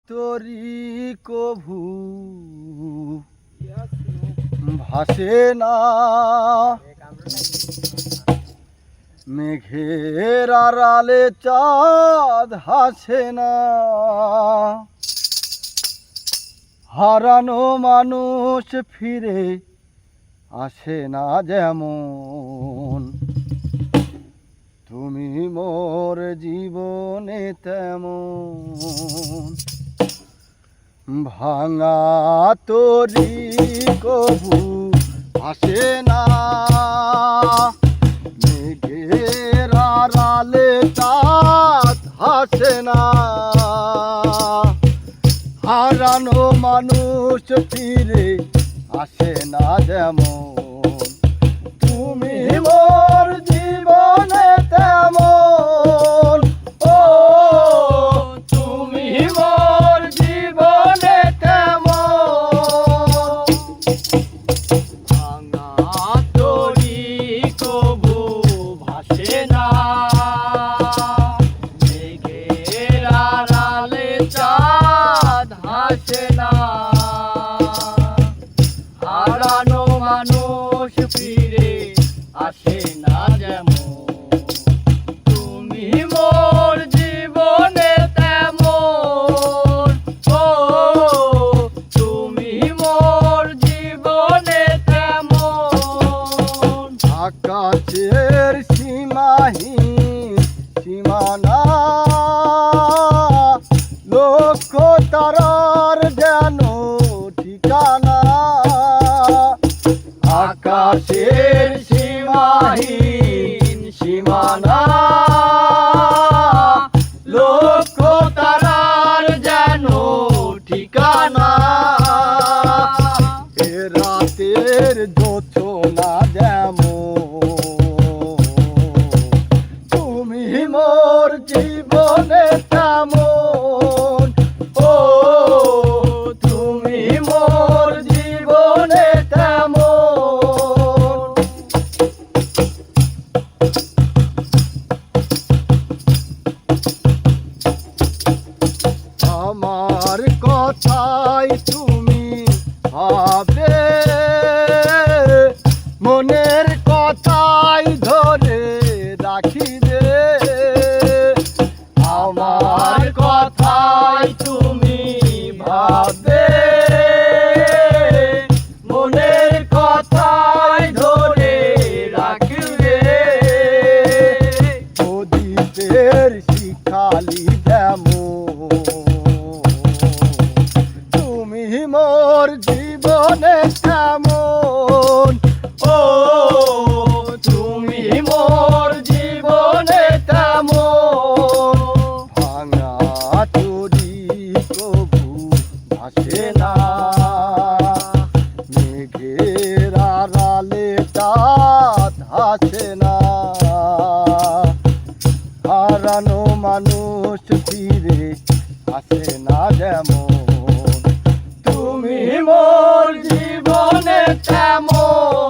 তোরি কভু ভাসে না, মেঘের আড়ালে চাঁদ হাসে না। হারানো মানুষ ফিরে আসে না যেমন, তুমি মোর জীবনে তেমন। ভাঙা তোরি কভু আসে না, মেঘের আড়ালে চাঁদ হাসে না। হারানো মানুষ ফিরে আসে না যেমন, তুমি মোর জীবনে তেমন। ও তুমি মোর জীবনে তেমন। ভাঙা তোরি কভু ভাসে না, মেঘের আড়ালে চাঁদ হাসে না। হারানো মানুষ ফিরে আসে না যেমন, তুমি মোর জীবনে তেমন। ও তুমি মোর জীবনে তেমন। আকাশের সীমাহীন সীমানা, লক্ষ তারার যেন ঠিকানা। আকাশের সীমাহীন সীমানা, লক্ষ তারার যেন ঠিকানা। এ রাতের জোছনা যেমন, তুমি মোর জীবনে তেমন। ও তুমি মোর জীবনে তেমন। আমার কথাই তুমি ভাবে, মনের কথাই ধরে রাখিবে। আমার কথাই তুমি ভাবে, মনের কথাই ধরে রাখিবে। প্রদীপের শিখালি যেমন, তুমি মোর জীবনে তেমন। ও তুমি মোর জীবনে তেমন। ভাঙা তোরি কভু ভাসে না, মেঘের আড়ালে চাঁদ হাসে না। হারানো মানুষ ফিরে আসে না যেমন, তুমি মোর জীবনে তেমন।